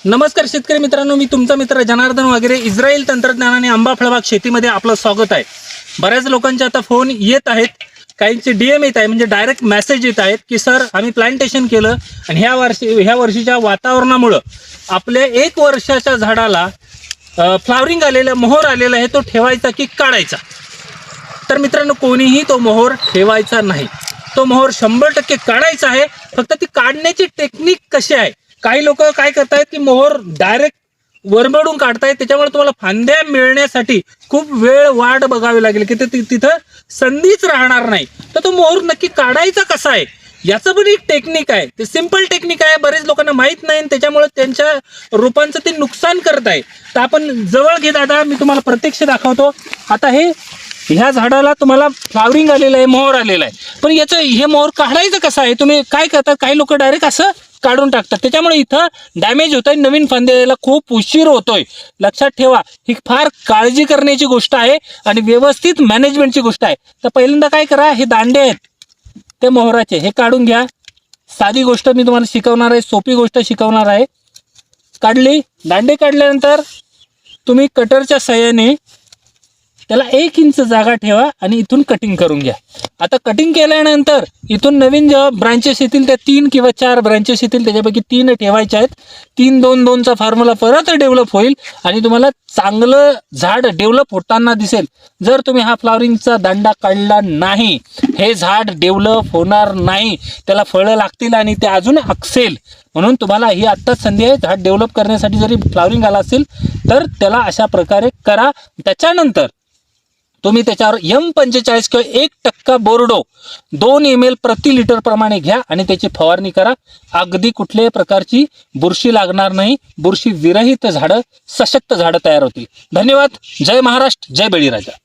नमस्कार शेतकरी मित्रांनो, मी तुमचा मित्र जनार्दन वगैरे. इस्रायल तंत्रज्ञानाने आंबा फळबाग शेतीमध्ये आपलं स्वागत आहे. बऱ्याच लोकांचे आता फोन येत आहेत, काहींचे DM येत आहे, म्हणजे डायरेक्ट मेसेज येत आहेत की सर आम्ही प्लांटेशन केलं आणि ह्या वर्षीच्या वातावरणामुळं आपल्या 1 वर्षाच्या झाडाला फ्लावरिंग आलेलं, मोहर आलेला आहे, तो ठेवायचा की काढायचा. तर मित्रांनो, कोणीही तो मोहर ठेवायचा नाही, तो मोहर 100% काढायचा आहे. फक्त ती काढण्याची टेक्निक कशी आहे, काही लोक काय करतायत की मोहर डायरेक्ट वरबडून काढतायत, त्याच्यामुळे तुम्हाला फांद्या मिळण्यासाठी खूप वेळ वाट बघावी लागेल की तिथं संधीच राहणार नाही. तर तो मोहर नक्की काढायचा कसा आहे याचं पण एक टेक्निक आहे. ते सिंपल टेक्निक आहे, बरेच लोकांना माहीत नाही, त्याच्यामुळे त्यांच्या रोपांचं ते नुकसान करत आहे. तर आपण जवळ घे दादा, मी तुम्हाला प्रत्यक्ष दाखवतो. आता ह्या झाडाला तुम्हाला फ्लावरिंग आलेलं आहे, मोहर आलेला आहे, पण हे मोहर काढायचं कसं आहे? तुम्ही काय करता, काही लोक डायरेक्ट असं काढून टाकतात, त्याच्यामुळे इथं डॅमेज होत आहे, नवीन फांदे यायला खूप उशीर होतोय. लक्षात ठेवा, ही फार काळजी करण्याची गोष्ट आहे आणि व्यवस्थित मॅनेजमेंटची गोष्ट आहे. तर पहिल्यांदा काय करा, हे दांडे आहेत ते मोहराचे, हे काढून घ्या. साधी गोष्ट मी तुम्हाला शिकवणार आहे, सोपी गोष्ट शिकवणार आहे. काढली, दांडे काढल्यानंतर तुम्ही कटरच्या सहाय्याने त्याला 1 इंच जागा ठेवा आणि इथून कटिंग करून घ्या. आता कटिंग केल्यानंतर इथून नवीन जेव्हा ब्रांचेस येतील, त्या 3 किंवा 4 ब्रांचेस येतील, त्याच्यापैकी 3 ठेवायचे आहेत. 3-2-2चा फॉर्म्युला परत डेव्हलप होईल आणि तुम्हाला चांगलं झाड डेव्हलप होताना दिसेल. जर तुम्ही हा फ्लावरिंगचा दांडा काढला नाही, हे झाड डेव्हलप होणार नाही, त्याला फळं लागतील आणि ते अजून आकसेल. म्हणून तुम्हाला ही आत्ताच संधी आहे, झाड डेव्हलप करण्यासाठी. जरी फ्लावरिंग आला असेल तर त्याला अशा प्रकारे करा. त्याच्यानंतर तुम्ही त्याच्यावर M45 किंवा 1% बोर्डो 2 ml प्रति लिटर प्रमाणे घ्या आणि त्याची फवारणी करा. अगदी कुठल्याही प्रकारची बुरशी लागणार नाही. बुरशी विरहित झाडं, सशक्त झाडं तयार होतील. धन्यवाद. जय महाराष्ट्र, जय बळीराजा.